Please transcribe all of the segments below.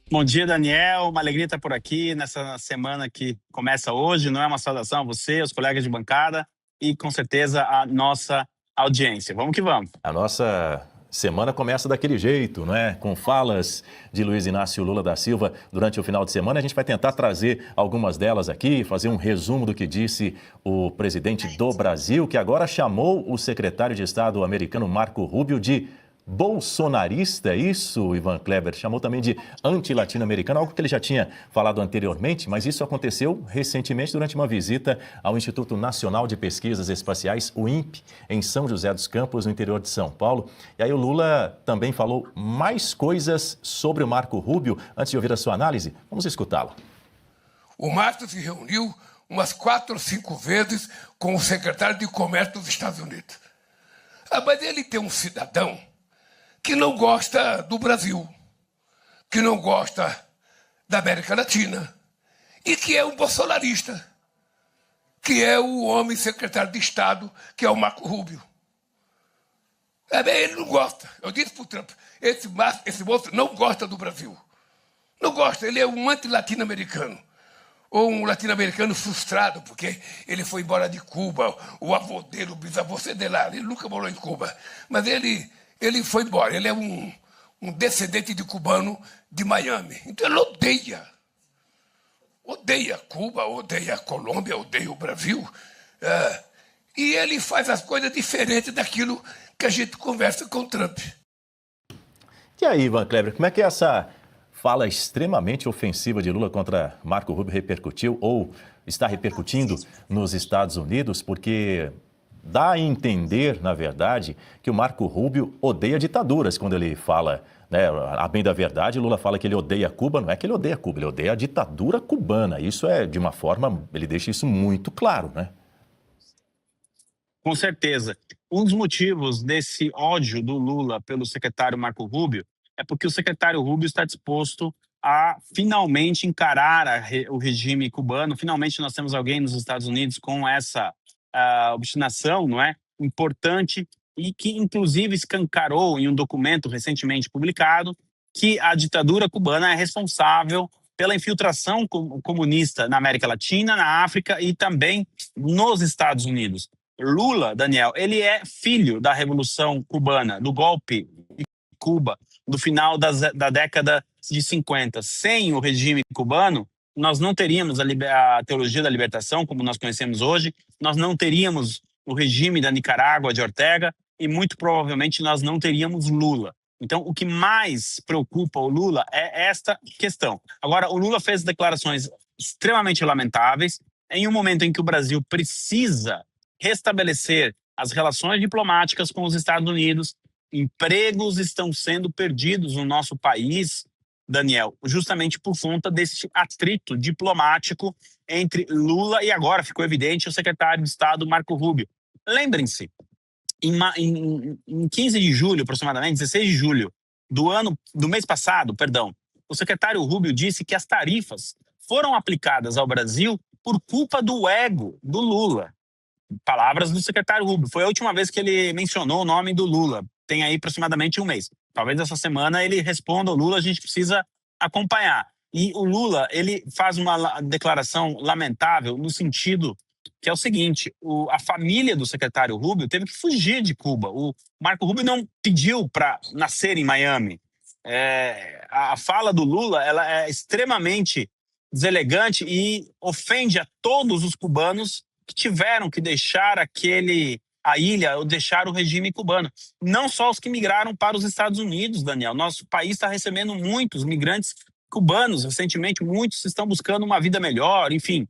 Bom dia, Daniel. Uma alegria estar por aqui nessa semana que começa hoje. Não é uma saudação a você, aos colegas de bancada e, com certeza, a nossa audiência. Vamos que vamos. A nossa semana começa daquele jeito, não é? Com falas de Luiz Inácio Lula da Silva durante o final de semana. A gente vai tentar trazer algumas delas aqui, fazer um resumo do que disse o presidente do Brasil, que agora chamou o secretário de Estado americano Marco Rubio de bolsonarista. Isso, Ivan Kleber, chamou também de anti-latino-americano, algo que ele já tinha falado anteriormente, mas isso aconteceu recentemente durante uma visita ao Instituto Nacional de Pesquisas Espaciais, o INPE, em São José dos Campos, no interior de São Paulo. E aí o Lula também falou mais coisas sobre o Marco Rubio. Antes de ouvir a sua análise, vamos escutá-lo. O Márcio se reuniu umas 4 ou 5 vezes com o secretário de Comércio dos Estados Unidos. Mas ele tem um cidadão que não gosta do Brasil, que não gosta da América Latina e que é um bolsonarista, que é o homem secretário de Estado, que é o Marco Rubio. Ele não gosta. Eu disse para o Trump, esse moço não gosta do Brasil. Não gosta, ele é um anti-latino-americano. Ou um latino-americano frustrado, porque ele foi embora de Cuba, o avô dele, o bisavô dele lá, ele nunca morou em Cuba. Mas ele foi embora, ele é um descendente de cubano de Miami. Então ele odeia Cuba, odeia a Colômbia, odeia o Brasil. E ele faz as coisas diferentes daquilo que a gente conversa com o Trump. E aí, Ivan Kleber, como é que essa fala extremamente ofensiva de Lula contra Marco Rubio repercutiu ou está repercutindo nos Estados Unidos? Porque dá a entender, na verdade, que o Marco Rubio odeia ditaduras quando ele fala, né? A bem da verdade, Lula fala que ele odeia Cuba. Não é que ele odeia Cuba, ele odeia a ditadura cubana. Isso é, de uma forma, ele deixa isso muito claro, né? Com certeza. Um dos motivos desse ódio do Lula pelo secretário Marco Rubio é porque o secretário Rubio está disposto a finalmente encarar o regime cubano. Finalmente nós temos alguém nos Estados Unidos com essa obstinação, não é? Importante, e que inclusive escancarou em um documento recentemente publicado que a ditadura cubana é responsável pela infiltração comunista na América Latina, na África e também nos Estados Unidos. Lula, Daniel, ele é filho da Revolução Cubana, do golpe em Cuba, do final da década de 50. Sem o regime cubano, nós não teríamos a teologia da libertação, como nós conhecemos hoje, nós não teríamos o regime da Nicarágua, de Ortega, e muito provavelmente nós não teríamos Lula. Então, o que mais preocupa o Lula é esta questão. Agora, o Lula fez declarações extremamente lamentáveis em um momento em que o Brasil precisa restabelecer as relações diplomáticas com os Estados Unidos. Empregos estão sendo perdidos no nosso país, Daniel, justamente por conta desse atrito diplomático entre Lula e, agora ficou evidente, o secretário de Estado Marco Rubio. Lembrem-se, em 15 de julho, aproximadamente, 16 de julho do mês passado, o secretário Rubio disse que as tarifas foram aplicadas ao Brasil por culpa do ego do Lula. Palavras do secretário Rubio. Foi a última vez que ele mencionou o nome do Lula. Tem aí aproximadamente um mês. Talvez essa semana ele responda ao Lula, a gente precisa acompanhar. E o Lula, ele faz uma declaração lamentável no sentido que é o seguinte: a família do secretário Rubio teve que fugir de Cuba. O Marco Rubio não pediu para nascer em Miami. A fala do Lula, ela é extremamente deselegante e ofende a todos os cubanos que tiveram que deixar a ilha ou deixar o regime cubano. Não só os que migraram para os Estados Unidos, Daniel. Nosso país está recebendo muitos migrantes cubanos. Recentemente, muitos estão buscando uma vida melhor. Enfim,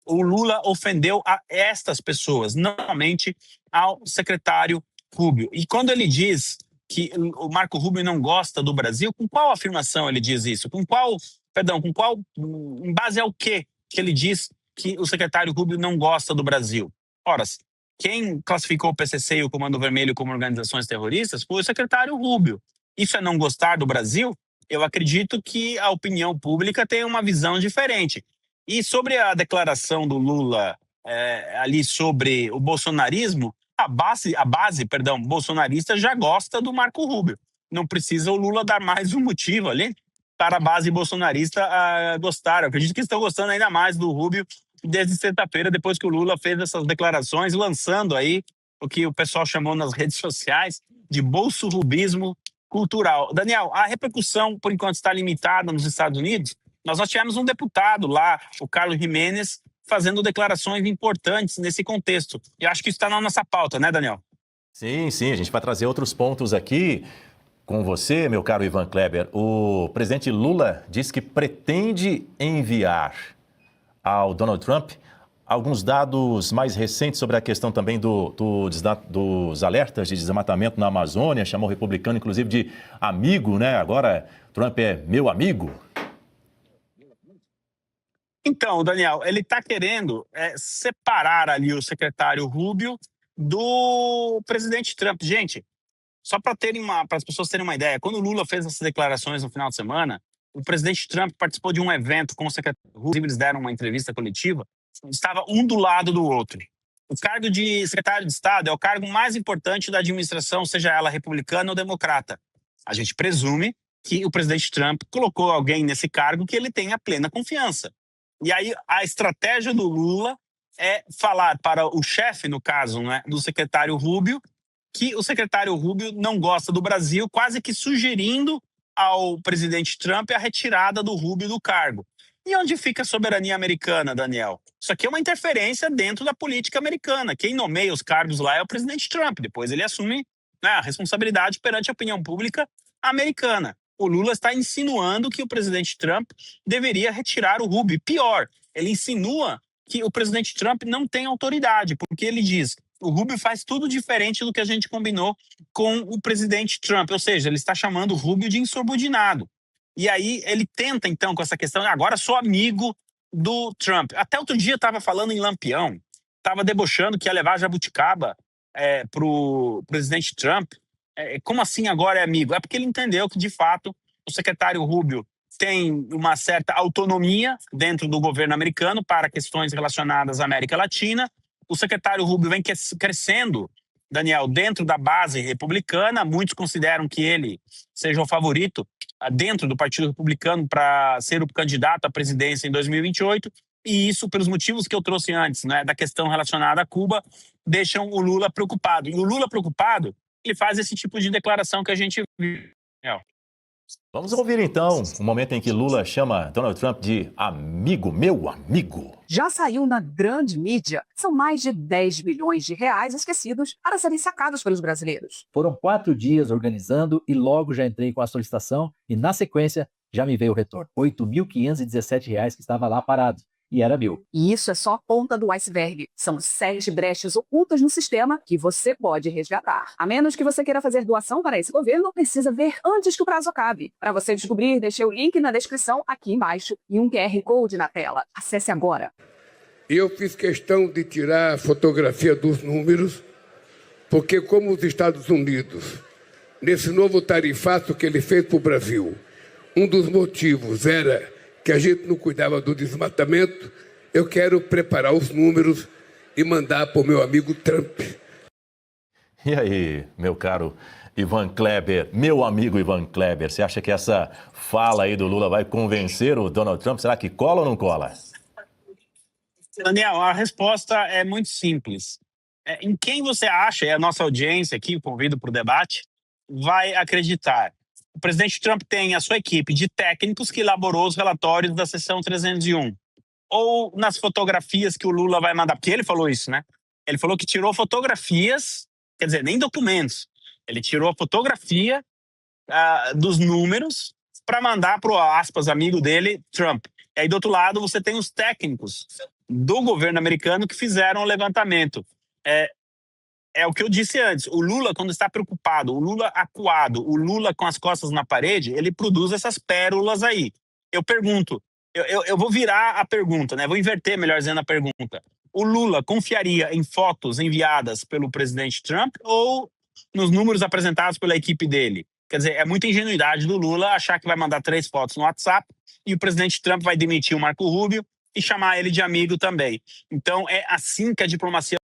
o Lula ofendeu a estas pessoas, não somente ao secretário Rubio. E quando ele diz que o Marco Rubio não gosta do Brasil, com qual afirmação ele diz isso? Em base ao que ele diz que o secretário Rubio não gosta do Brasil? Ora, quem classificou o PCC e o Comando Vermelho como organizações terroristas foi o secretário Rubio. Isso é não gostar do Brasil? Eu acredito que a opinião pública tem uma visão diferente. E sobre a declaração do Lula ali sobre o bolsonarismo, a base bolsonarista já gosta do Marco Rubio. Não precisa o Lula dar mais um motivo ali. para a base bolsonarista gostar. Eu acredito que estão gostando ainda mais do Rubio desde sexta-feira, depois que o Lula fez essas declarações, lançando aí o que o pessoal chamou nas redes sociais de bolso-rubismo cultural. Daniel, a repercussão, por enquanto, está limitada nos Estados Unidos. Nós tivemos um deputado lá, o Carlos Gimenez, fazendo declarações importantes nesse contexto. E acho que isso está na nossa pauta, né, Daniel? Sim, sim, a gente vai trazer outros pontos aqui com você, meu caro Ivan Kleber. O presidente Lula diz que pretende enviar ao Donald Trump alguns dados mais recentes sobre a questão também dos alertas de desmatamento na Amazônia, chamou o republicano, inclusive, de amigo, né? Agora, Trump é meu amigo. Então, Daniel, ele está querendo separar ali o secretário Rubio do presidente Trump. Gente, só para as pessoas terem uma ideia, quando o Lula fez essas declarações no final de semana, o presidente Trump participou de um evento com o secretário Rubio, eles deram uma entrevista coletiva, estava um do lado do outro. O cargo de secretário de Estado é o cargo mais importante da administração, seja ela republicana ou democrata. A gente presume que o presidente Trump colocou alguém nesse cargo que ele tenha plena confiança. E aí a estratégia do Lula é falar para o chefe, no caso, né, do secretário Rubio, que o secretário Rubio não gosta do Brasil, quase que sugerindo ao presidente Trump a retirada do Rubio do cargo. E onde fica a soberania americana, Daniel? Isso aqui é uma interferência dentro da política americana. Quem nomeia os cargos lá é o presidente Trump. Depois ele assume, né, a responsabilidade perante a opinião pública americana. O Lula está insinuando que o presidente Trump deveria retirar o Rubio. Pior, ele insinua que o presidente Trump não tem autoridade, porque ele diz: o Rubio faz tudo diferente do que a gente combinou com o presidente Trump. Ou seja, ele está chamando o Rubio de insubordinado. E aí ele tenta, então, com essa questão, agora sou amigo do Trump. Até outro dia estava falando em Lampião, estava debochando que ia levar jabuticaba para o presidente Trump. Como assim agora é amigo? É porque ele entendeu que, de fato, o secretário Rubio tem uma certa autonomia dentro do governo americano para questões relacionadas à América Latina. O secretário Rubio vem crescendo, Daniel, dentro da base republicana. Muitos consideram que ele seja o favorito dentro do Partido Republicano para ser o candidato à presidência em 2028. E isso, pelos motivos que eu trouxe antes, né, da questão relacionada a Cuba, deixam o Lula preocupado. E o Lula preocupado, ele faz esse tipo de declaração que a gente viu. Vamos ouvir então o momento em que Lula chama Donald Trump de amigo, meu amigo. Já saiu na grande mídia. São mais de 10 bilhões de reais esquecidos para serem sacados pelos brasileiros. Foram 4 dias organizando e logo já entrei com a solicitação e, na sequência, já me veio o retorno. R$ 8.517 que estava lá parado. E era meu. E isso é só a ponta do iceberg. São 7 brechas ocultas no sistema que você pode resgatar. A menos que você queira fazer doação para esse governo, precisa ver antes que o prazo acabe. Para você descobrir, deixei o link na descrição aqui embaixo e um QR Code na tela. Acesse agora. Eu fiz questão de tirar a fotografia dos números, porque como os Estados Unidos, nesse novo tarifaço que ele fez para o Brasil, um dos motivos era que a gente não cuidava do desmatamento, eu quero preparar os números e mandar para o meu amigo Trump. E aí, meu caro Ivan Kleber, meu amigo Ivan Kleber, você acha que essa fala aí do Lula vai convencer o Donald Trump? Será que cola ou não cola? Daniel, a resposta é muito simples. Em quem você acha, e a nossa audiência aqui, o convido para o debate, vai acreditar? O presidente Trump tem a sua equipe de técnicos que elaborou os relatórios da sessão 301. Ou nas fotografias que o Lula vai mandar, porque ele falou isso, né? Ele falou que tirou fotografias, quer dizer, nem documentos. Ele tirou a fotografia dos números para mandar para o, aspas, amigo dele, Trump. E aí, do outro lado, você tem os técnicos do governo americano que fizeram o levantamento. É o que eu disse antes, o Lula, quando está preocupado, o Lula acuado, o Lula com as costas na parede, ele produz essas pérolas aí. Eu pergunto, eu vou virar a pergunta, né? Vou inverter, melhor dizendo, a pergunta. O Lula confiaria em fotos enviadas pelo presidente Trump ou nos números apresentados pela equipe dele? Quer dizer, é muita ingenuidade do Lula achar que vai mandar 3 fotos no WhatsApp e o presidente Trump vai demitir o Marco Rubio e chamar ele de amigo também. Então, é assim que a diplomacia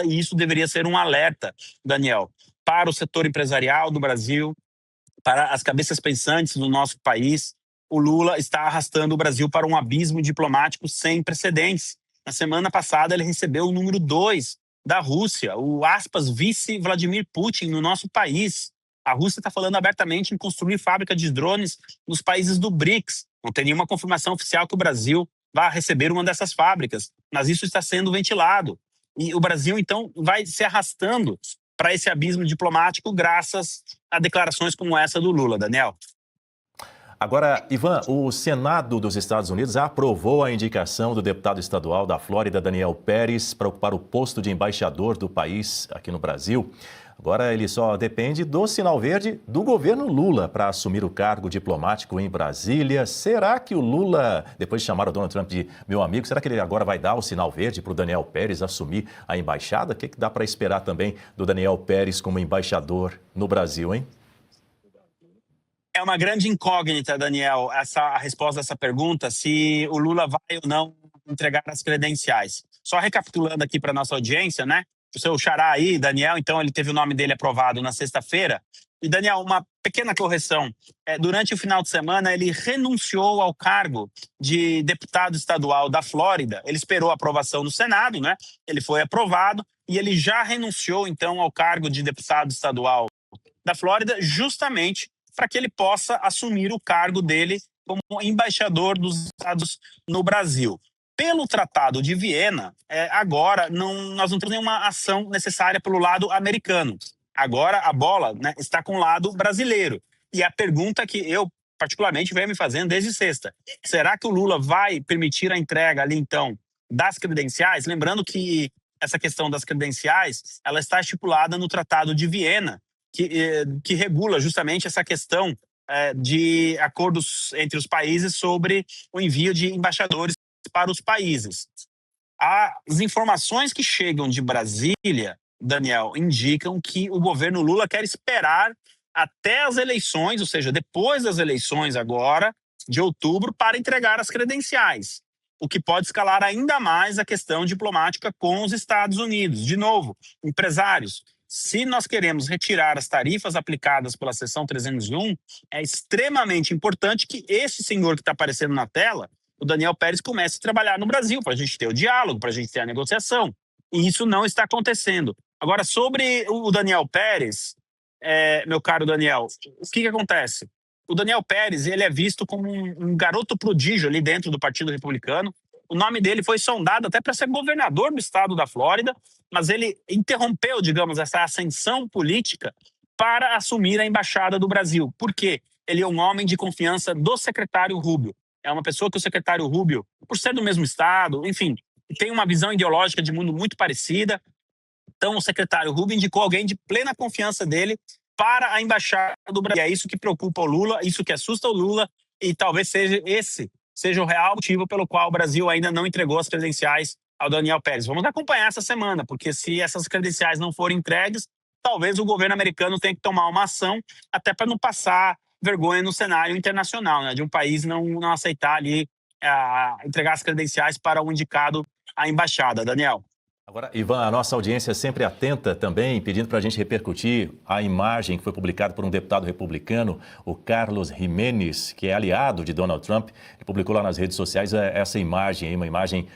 e isso deveria ser um alerta, Daniel, para o setor empresarial do Brasil, para as cabeças pensantes do nosso país, o Lula está arrastando o Brasil para um abismo diplomático sem precedentes. Na semana passada, ele recebeu o número 2 da Rússia, o aspas vice Vladimir Putin no nosso país. A Rússia está falando abertamente em construir fábrica de drones nos países do BRICS. Não tem nenhuma confirmação oficial que o Brasil vá receber uma dessas fábricas, mas isso está sendo ventilado. E o Brasil, então, vai se arrastando para esse abismo diplomático graças a declarações como essa do Lula, Daniel. Agora, Ivan, o Senado dos Estados Unidos aprovou a indicação do deputado estadual da Flórida, Daniel Pérez, para ocupar o posto de embaixador do país aqui no Brasil. Agora ele só depende do sinal verde do governo Lula para assumir o cargo diplomático em Brasília. Será que o Lula, depois de chamar o Donald Trump de meu amigo, será que ele agora vai dar o sinal verde para o Daniel Pérez assumir a embaixada? O que dá para esperar também do Daniel Pérez como embaixador no Brasil, hein? É uma grande incógnita, Daniel, a resposta a essa pergunta, se o Lula vai ou não entregar as credenciais. Só recapitulando aqui para nossa audiência, né? O seu xará aí, Daniel, então ele teve o nome dele aprovado na sexta-feira. E, Daniel, uma pequena correção. Durante o final de semana, ele renunciou ao cargo de deputado estadual da Flórida. Ele esperou a aprovação no Senado, né? Ele foi aprovado e ele já renunciou, então, ao cargo de deputado estadual da Flórida, justamente para que ele possa assumir o cargo dele como embaixador dos Estados no Brasil. Pelo Tratado de Viena, agora nós não temos nenhuma ação necessária pelo lado americano. Agora a bola, né, está com o lado brasileiro. E a pergunta que eu, particularmente, venho me fazendo desde sexta. Será que o Lula vai permitir a entrega ali, então, das credenciais? Lembrando que essa questão das credenciais, ela está estipulada no Tratado de Viena, que regula justamente essa questão de acordos entre os países sobre o envio de embaixadores para os países. As informações que chegam de Brasília, Daniel, indicam que o governo Lula quer esperar até as eleições, ou seja, depois das eleições agora, de outubro, para entregar as credenciais, o que pode escalar ainda mais a questão diplomática com os Estados Unidos. De novo, empresários, se nós queremos retirar as tarifas aplicadas pela seção 301, é extremamente importante que esse senhor que está aparecendo na tela, o Daniel Pérez, comece a trabalhar no Brasil, para a gente ter o diálogo, para a gente ter a negociação. E isso não está acontecendo. Agora, sobre o Daniel Pérez, meu caro Daniel, o que acontece? O Daniel Pérez, ele é visto como um garoto prodígio ali dentro do Partido Republicano. O nome dele foi sondado até para ser governador do estado da Flórida, mas ele interrompeu, digamos, essa ascensão política para assumir a embaixada do Brasil. Por quê? Ele é um homem de confiança do secretário Rubio. É uma pessoa que o secretário Rubio, por ser do mesmo estado, enfim, tem uma visão ideológica de mundo muito parecida. Então, o secretário Rubio indicou alguém de plena confiança dele para a embaixada do Brasil. E é isso que preocupa o Lula, isso que assusta o Lula, e talvez seja o real motivo pelo qual o Brasil ainda não entregou as credenciais ao Daniel Pérez. Vamos acompanhar essa semana, porque se essas credenciais não forem entregues, talvez o governo americano tenha que tomar uma ação, até para não passar vergonha no cenário internacional, né, de um país não aceitar ali entregar as credenciais para o indicado à embaixada. Daniel. Agora, Ivan, a nossa audiência é sempre atenta também, pedindo para a gente repercutir a imagem que foi publicada por um deputado republicano, o Carlos Giménez, que é aliado de Donald Trump. Ele publicou lá nas redes sociais essa imagem, uma imagem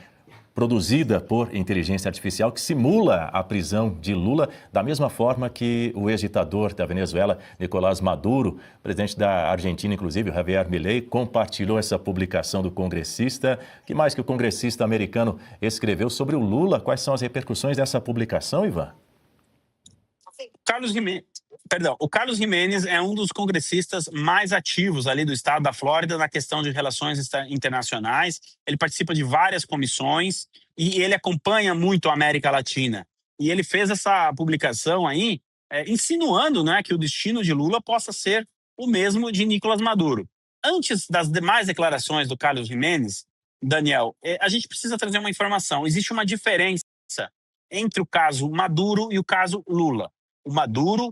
produzida por inteligência artificial que simula a prisão de Lula, da mesma forma que o ex-ditador da Venezuela, Nicolás Maduro, presidente da Argentina, inclusive, o Javier Milei, compartilhou essa publicação do congressista. O que mais que o congressista americano escreveu sobre o Lula? Quais são as repercussões dessa publicação, Ivan? O Carlos Giménez é um dos congressistas mais ativos ali do estado da Flórida na questão de relações internacionais. Ele participa de várias comissões e ele acompanha muito a América Latina. E ele fez essa publicação aí insinuando, né, que o destino de Lula possa ser o mesmo de Nicolás Maduro. Antes das demais declarações do Carlos Giménez, Daniel, a gente precisa trazer uma informação. Existe uma diferença entre o caso Maduro e o caso Lula. O Maduro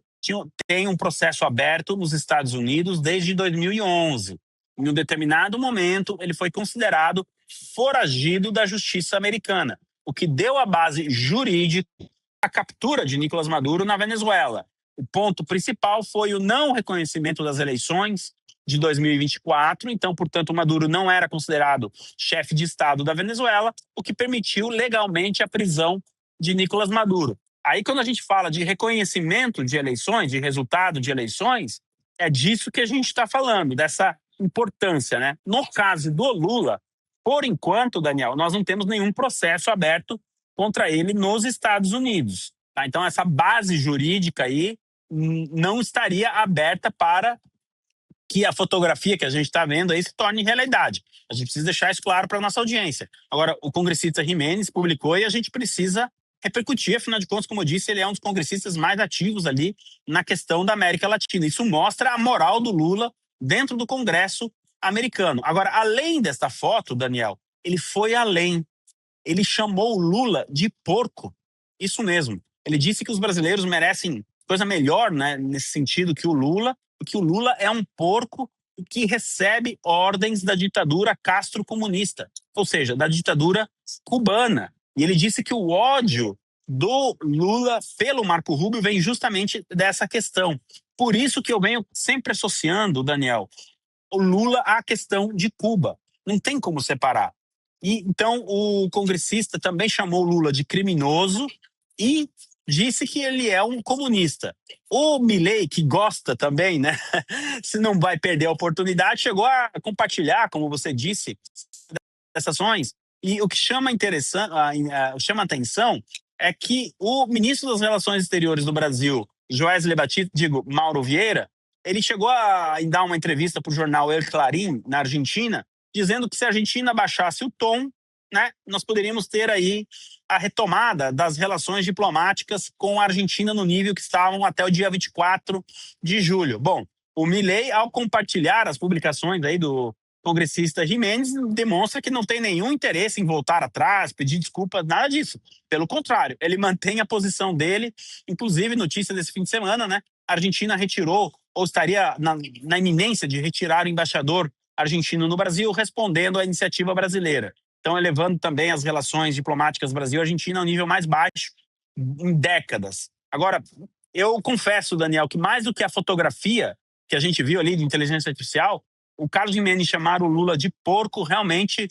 tem um processo aberto nos Estados Unidos desde 2011. Em um determinado momento, ele foi considerado foragido da justiça americana, o que deu a base jurídica à captura de Nicolás Maduro na Venezuela. O ponto principal foi o não reconhecimento das eleições de 2024, então, portanto, Maduro não era considerado chefe de Estado da Venezuela, o que permitiu legalmente a prisão de Nicolás Maduro. Aí, quando a gente fala de reconhecimento de eleições, de resultado de eleições, é disso que a gente está falando, dessa importância, né? No caso do Lula, por enquanto, Daniel, nós não temos nenhum processo aberto contra ele nos Estados Unidos. Tá? Então, essa base jurídica aí não estaria aberta para que a fotografia que a gente está vendo aí se torne realidade. A gente precisa deixar isso claro para a nossa audiência. Agora, o congressista Jiménez publicou e a gente precisa repercutir, afinal de contas, como eu disse, ele é um dos congressistas mais ativos ali na questão da América Latina. Isso mostra a moral do Lula dentro do Congresso americano. Agora, além desta foto, Daniel, ele foi além. Ele chamou o Lula de porco. Isso mesmo. Ele disse que os brasileiros merecem coisa melhor, né, nesse sentido que o Lula, porque o Lula é um porco que recebe ordens da ditadura castro-comunista, ou seja, da ditadura cubana. E ele disse que o ódio do Lula pelo Marco Rubio vem justamente dessa questão. Por isso que eu venho sempre associando, Daniel, o Lula à questão de Cuba. Não tem como separar. E então o congressista também chamou o Lula de criminoso e disse que ele é um comunista. O Milei, que gosta também, né, se não vai perder a oportunidade, chegou a compartilhar, como você disse, dessas ações. E o que chama atenção é que o ministro das Relações Exteriores do Brasil, Joesley Batista, Mauro Vieira, ele chegou a dar uma entrevista para o jornal El Clarín, na Argentina, dizendo que se a Argentina baixasse o tom, né, nós poderíamos ter aí a retomada das relações diplomáticas com a Argentina no nível que estavam até o dia 24 de julho. Bom, o Milei, ao compartilhar as publicações aí do congressista Jiménez, demonstra que não tem nenhum interesse em voltar atrás, pedir desculpas, nada disso. Pelo contrário, ele mantém a posição dele. Inclusive, notícia desse fim de semana, né? A Argentina retirou, ou estaria na iminência de retirar o embaixador argentino no Brasil, respondendo à iniciativa brasileira. Então, elevando também as relações diplomáticas Brasil-Argentina ao nível mais baixo em décadas. Agora, eu confesso, Daniel, que mais do que a fotografia que a gente viu ali de inteligência artificial, o Carlos Jiménez chamar o Lula de porco realmente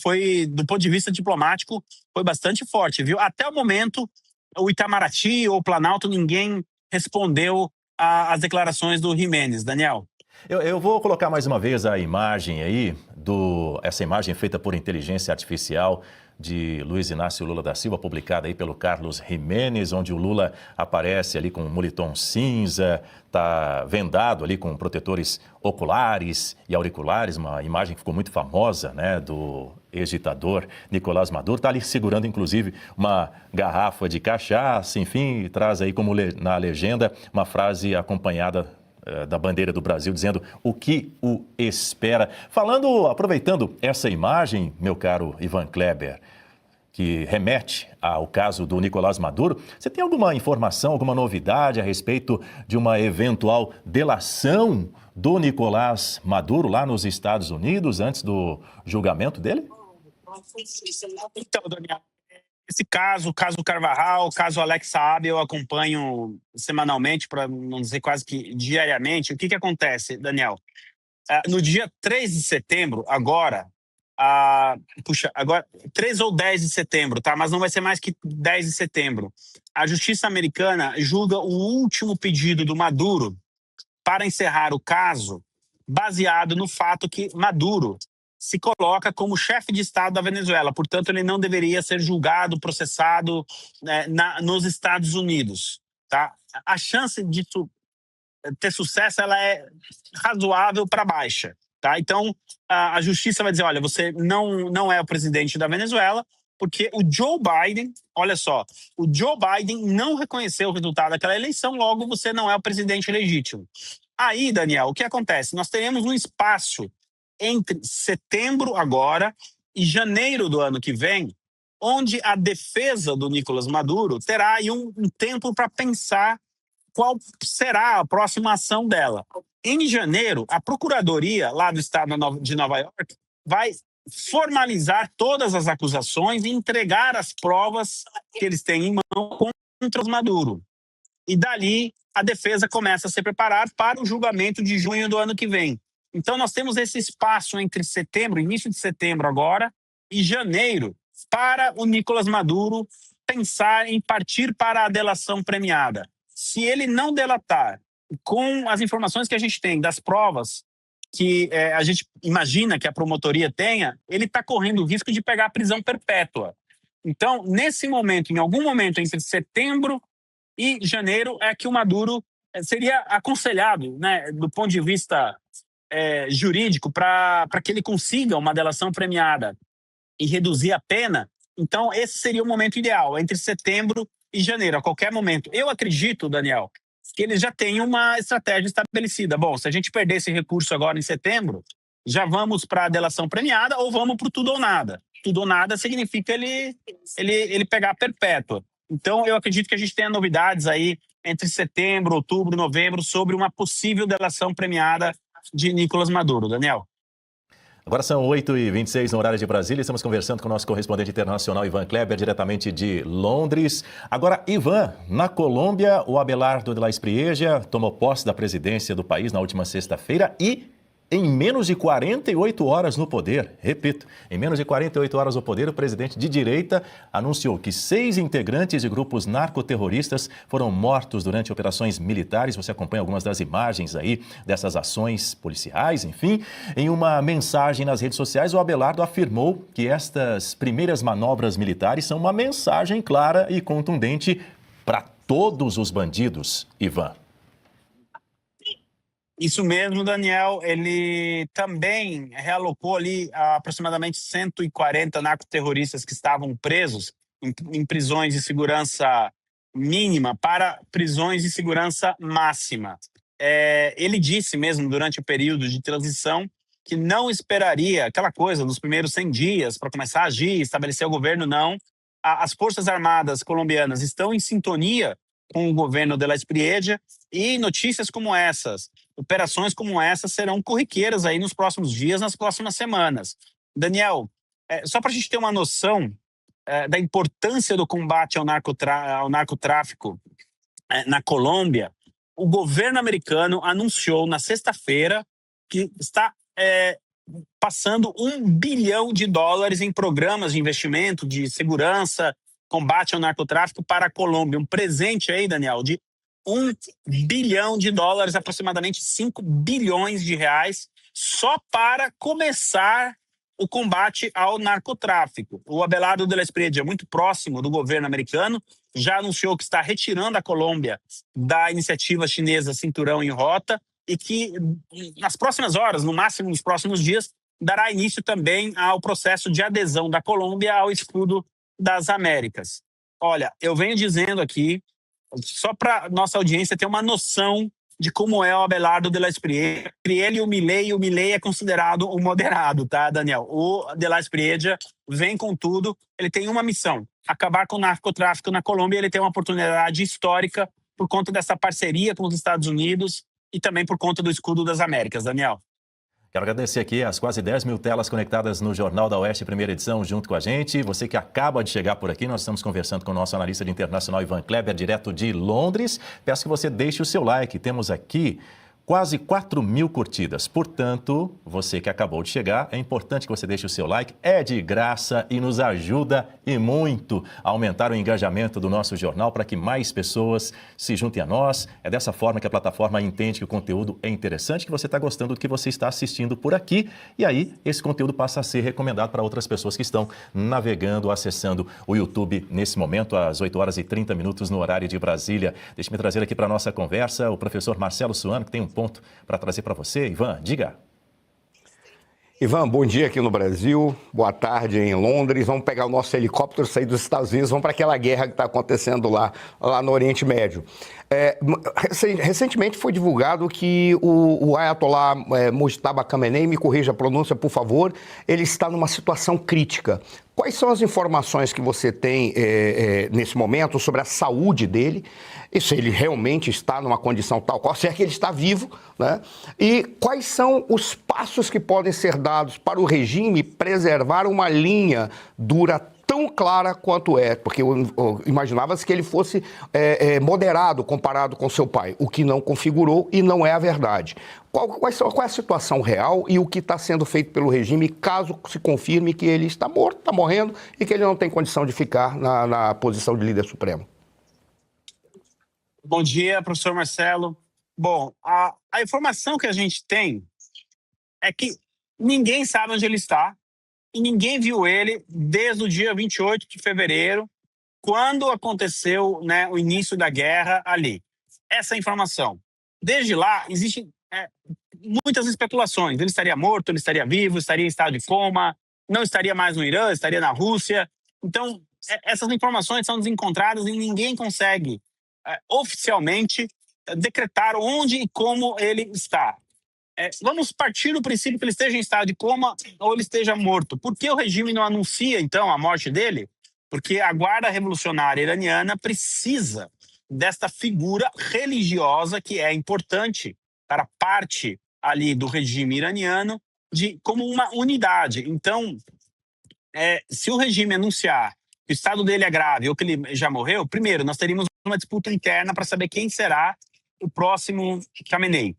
foi, do ponto de vista diplomático, foi bastante forte, viu? Até o momento, o Itamaraty ou o Planalto, ninguém respondeu às declarações do Jiménez, Daniel. Eu vou colocar mais uma vez a imagem aí, essa imagem feita por inteligência artificial de Luiz Inácio Lula da Silva, publicada aí pelo Carlos Jiménez, onde o Lula aparece ali com um moletom cinza, está vendado ali com protetores oculares e auriculares, uma imagem que ficou muito famosa, né, do ex-ditador Nicolás Maduro. Está ali segurando, inclusive, uma garrafa de cachaça, enfim, e traz aí como na legenda uma frase acompanhada da bandeira do Brasil, dizendo o que o espera. Aproveitando essa imagem, meu caro Ivan Kleber, que remete ao caso do Nicolás Maduro, você tem alguma informação, alguma novidade a respeito de uma eventual delação do Nicolás Maduro lá nos Estados Unidos, antes do julgamento dele? Então, Daniel, esse caso, o caso Carvajal, o caso Alex Saab, eu acompanho semanalmente, para não dizer quase que diariamente. O que acontece, Daniel? No dia 3 de setembro, agora, 3 ou 10 de setembro, tá? Mas não vai ser mais que 10 de setembro. A Justiça Americana julga o último pedido do Maduro para encerrar o caso, baseado no fato que Maduro se coloca como chefe de Estado da Venezuela. Portanto, ele não deveria ser julgado, processado nos Estados Unidos. Tá? A chance de ter sucesso ela é razoável para baixa. Tá? Então, a justiça vai dizer, olha, você não é o presidente da Venezuela, porque o Joe Biden, olha só, o Joe Biden não reconheceu o resultado daquela eleição, logo você não é o presidente legítimo. Aí, Daniel, o que acontece? Nós teremos um espaço entre setembro agora e janeiro do ano que vem, onde a defesa do Nicolás Maduro terá aí um tempo para pensar qual será a próxima ação dela. Em janeiro, a Procuradoria lá do estado de Nova York vai formalizar todas as acusações e entregar as provas que eles têm em mão contra o Maduro. E dali a defesa começa a se preparar para o julgamento de junho do ano que vem. Então, nós temos esse espaço entre setembro, início de setembro agora, e janeiro, para o Nicolás Maduro pensar em partir para a delação premiada. Se ele não delatar, com as informações que a gente tem, das provas que a gente imagina que a promotoria tenha, ele está correndo o risco de pegar a prisão perpétua. Então, nesse momento, em algum momento entre setembro e janeiro, é que o Maduro seria aconselhado, né, do ponto de vista jurídico, para que ele consiga uma delação premiada e reduzir a pena. Então, esse seria o momento ideal, entre setembro e janeiro, a qualquer momento. Eu acredito, Daniel, que eles já têm uma estratégia estabelecida. Bom, se a gente perder esse recurso agora em setembro, já vamos para a delação premiada ou vamos para o tudo ou nada. Tudo ou nada significa ele pegar a perpétua. Então, eu acredito que a gente tenha novidades aí entre setembro, outubro, novembro, sobre uma possível delação premiada de Nicolás Maduro. Daniel. Agora são 8h26 no horário de Brasília. Estamos conversando com o nosso correspondente internacional, Ivan Kleber, diretamente de Londres. Agora, Ivan, na Colômbia, o Abelardo de la Espriella tomou posse da presidência do país na última sexta-feira e, em menos de 48 horas no poder, repito, em menos de 48 horas no poder, o presidente de direita anunciou que 6 integrantes de grupos narcoterroristas foram mortos durante operações militares. Você acompanha algumas das imagens aí dessas ações policiais, enfim. Em uma mensagem nas redes sociais, o Abelardo afirmou que estas primeiras manobras militares são uma mensagem clara e contundente para todos os bandidos, Ivan. Isso mesmo, Daniel. Ele também realocou ali aproximadamente 140 narcoterroristas que estavam presos em prisões de segurança mínima para prisões de segurança máxima. Ele disse mesmo durante o período de transição que não esperaria aquela coisa dos primeiros 100 dias para começar a agir, estabelecer o governo, não. As Forças Armadas colombianas estão em sintonia com o governo de la Espriella e notícias como essas, operações como essas serão corriqueiras aí nos próximos dias, nas próximas semanas. Daniel, só para a gente ter uma noção da importância do combate ao narcotráfico na Colômbia, o governo americano anunciou na sexta-feira que está passando $1 bilhão em programas de investimento, de segurança, combate ao narcotráfico para a Colômbia. Um presente aí, Daniel, de $1 bilhão, aproximadamente 5 bilhões de reais, só para começar o combate ao narcotráfico. O Abelardo de la Espriella, muito próximo do governo americano, já anunciou que está retirando a Colômbia da iniciativa chinesa Cinturão em Rota e que nas próximas horas, no máximo nos próximos dias, dará início também ao processo de adesão da Colômbia ao Escudo das Américas. Olha, eu venho dizendo aqui, só para nossa audiência ter uma noção de como é o Abelardo de la Espriella. Ele e o Milei é considerado um moderado, tá, Daniel? O de la Espriella vem com tudo, ele tem uma missão, acabar com o narcotráfico na Colômbia. Ele tem uma oportunidade histórica por conta dessa parceria com os Estados Unidos e também por conta do Escudo das Américas, Daniel. Quero agradecer aqui as quase 10 mil telas conectadas no Jornal da Oeste, primeira edição, junto com a gente. Você que acaba de chegar por aqui, nós estamos conversando com o nosso analista de internacional, Ivan Kleber, direto de Londres. Peço que você deixe o seu like. Temos aqui quase 4 mil curtidas. Portanto, você que acabou de chegar, é importante que você deixe o seu like. É de graça e nos ajuda e muito a aumentar o engajamento do nosso jornal para que mais pessoas se juntem a nós. É dessa forma que a plataforma entende que o conteúdo é interessante, que você está gostando do que você está assistindo por aqui. E aí, esse conteúdo passa a ser recomendado para outras pessoas que estão navegando, acessando o YouTube nesse momento, às 8h30 no horário de Brasília. Deixe-me trazer aqui para a nossa conversa o professor Marcelo Suano, que tem um ponto para trazer para você. Ivan, diga. Ivan, bom dia aqui no Brasil, boa tarde em Londres. Vamos pegar o nosso helicóptero, sair dos Estados Unidos, vamos para aquela guerra que está acontecendo lá no Oriente Médio. Recentemente foi divulgado que o Ayatollah Mujtaba Khamenei, me corrija a pronúncia, por favor, ele está numa situação crítica. Quais são as informações que você tem nesse momento sobre a saúde dele? E se ele realmente está numa condição tal qual, se é que ele está vivo, né? E quais são os passos que podem ser dados para o regime preservar uma linha dura tão tão clara quanto é, porque imaginava-se que ele fosse moderado comparado com seu pai, o que não configurou e não é a verdade. Qual é a situação real e o que está sendo feito pelo regime caso se confirme que ele está morto, está morrendo e que ele não tem condição de ficar na posição de líder supremo? Bom dia, professor Marcelo. Bom, a informação que a gente tem é que ninguém sabe onde ele está e ninguém viu ele desde o dia 28 de fevereiro, quando aconteceu, né, o início da guerra ali. Essa informação. Desde lá, existem muitas especulações. Ele estaria morto, ele estaria vivo, estaria em estado de coma, não estaria mais no Irã, estaria na Rússia. Então, essas informações são desencontradas e ninguém consegue oficialmente decretar onde e como ele está. Vamos partir do princípio que ele esteja em estado de coma ou ele esteja morto. Por que o regime não anuncia, então, a morte dele? Porque a Guarda Revolucionária Iraniana precisa desta figura religiosa que é importante para parte ali do regime iraniano como uma unidade. Então, se o regime anunciar que o estado dele é grave ou que ele já morreu, primeiro, nós teríamos uma disputa interna para saber quem será o próximo Khamenei.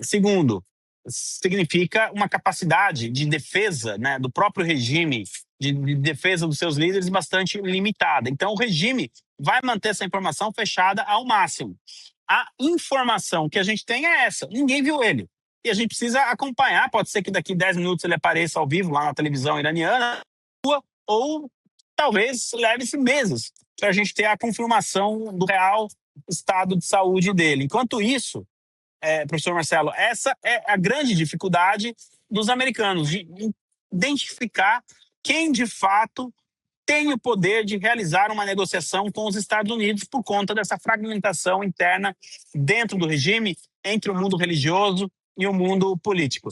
Segundo, significa uma capacidade de defesa, né, do próprio regime, de defesa dos seus líderes bastante limitada. Então, o regime vai manter essa informação fechada ao máximo. A informação que a gente tem é essa: ninguém viu ele. E a gente precisa acompanhar, pode ser que daqui 10 minutos ele apareça ao vivo lá na televisão iraniana, ou talvez leve-se meses para a gente ter a confirmação do real estado de saúde dele. Enquanto isso, professor Marcelo, essa é a grande dificuldade dos americanos, de identificar quem de fato tem o poder de realizar uma negociação com os Estados Unidos por conta dessa fragmentação interna dentro do regime, entre o mundo religioso e o mundo político.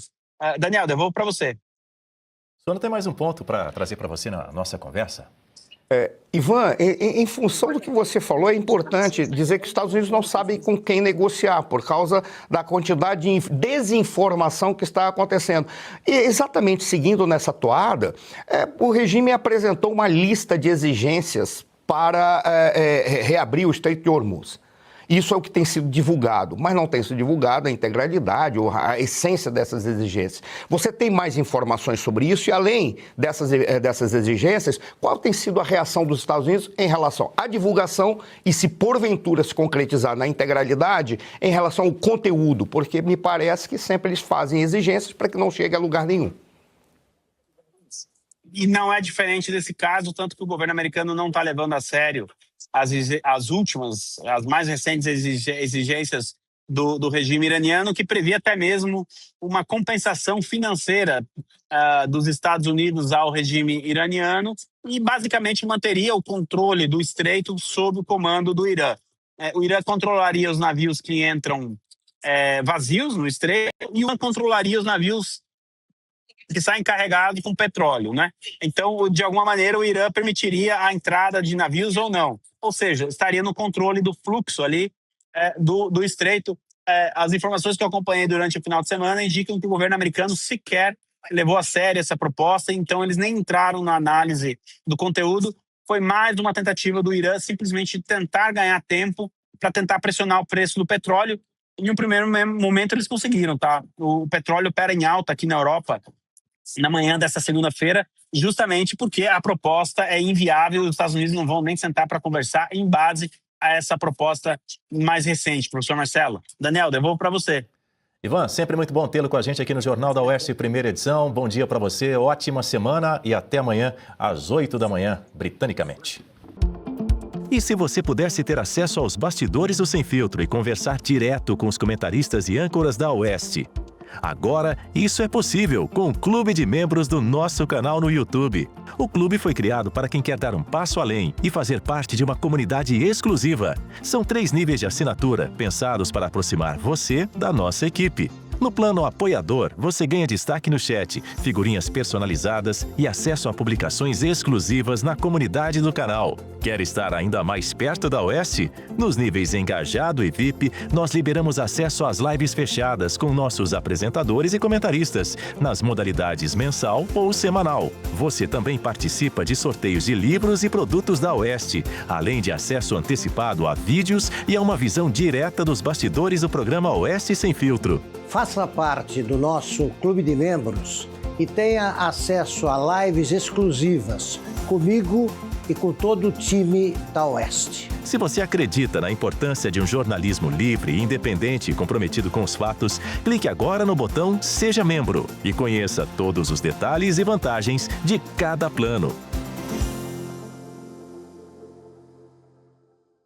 Daniel, devolvo para você. O senhor não tem mais um ponto para trazer para você na nossa conversa? Ivan, em função do que você falou, é importante dizer que os Estados Unidos não sabem com quem negociar por causa da quantidade de desinformação que está acontecendo. E exatamente seguindo nessa toada, o regime apresentou uma lista de exigências para reabrir o Estreito de Hormuz. Isso é o que tem sido divulgado, mas não tem sido divulgado a integralidade ou a essência dessas exigências. Você tem mais informações sobre isso e, além dessas exigências, qual tem sido a reação dos Estados Unidos em relação à divulgação e, se porventura se concretizar na integralidade, em relação ao conteúdo? Porque me parece que sempre eles fazem exigências para que não chegue a lugar nenhum. E não é diferente desse caso, tanto que o governo americano não está levando a sério as mais recentes exigências do regime iraniano, que previa até mesmo uma compensação financeira dos Estados Unidos ao regime iraniano e basicamente manteria o controle do estreito sob o comando do Irã. O Irã controlaria os navios que entram vazios no estreito e o Irã controlaria os navios que saem carregados com petróleo, né? Então, de alguma maneira, o Irã permitiria a entrada de navios ou não. Ou seja, estaria no controle do fluxo ali do estreito. As informações que eu acompanhei durante o final de semana indicam que o governo americano sequer levou a sério essa proposta, então eles nem entraram na análise do conteúdo. Foi mais uma tentativa do Irã simplesmente tentar ganhar tempo para tentar pressionar o preço do petróleo. Em um primeiro momento eles conseguiram, tá? O petróleo opera em alta aqui na Europa na manhã dessa segunda-feira, justamente porque a proposta é inviável e os Estados Unidos não vão nem sentar para conversar em base a essa proposta mais recente. Professor Marcelo. Daniel, devolvo para você. Ivan, sempre muito bom tê-lo com a gente aqui no Jornal da Oeste, primeira edição. Bom dia para você, ótima semana e até amanhã às 8 da manhã, britanicamente. E se você pudesse ter acesso aos bastidores do Sem Filtro e conversar direto com os comentaristas e âncoras da Oeste? Agora, isso é possível com o Clube de Membros do nosso canal no YouTube. O clube foi criado para quem quer dar um passo além e fazer parte de uma comunidade exclusiva. São 3 níveis de assinatura, pensados para aproximar você da nossa equipe. No plano apoiador, você ganha destaque no chat, figurinhas personalizadas e acesso a publicações exclusivas na comunidade do canal. Quer estar ainda mais perto da Oeste? Nos níveis Engajado e VIP, nós liberamos acesso às lives fechadas com nossos apresentadores e comentaristas, nas modalidades mensal ou semanal. Você também participa de sorteios de livros e produtos da Oeste, além de acesso antecipado a vídeos e a uma visão direta dos bastidores do programa Oeste Sem Filtro. Faça parte do nosso clube de membros e tenha acesso a lives exclusivas comigo e com todo o time da Oeste. Se você acredita na importância de um jornalismo livre, independente e comprometido com os fatos, clique agora no botão Seja Membro e conheça todos os detalhes e vantagens de cada plano.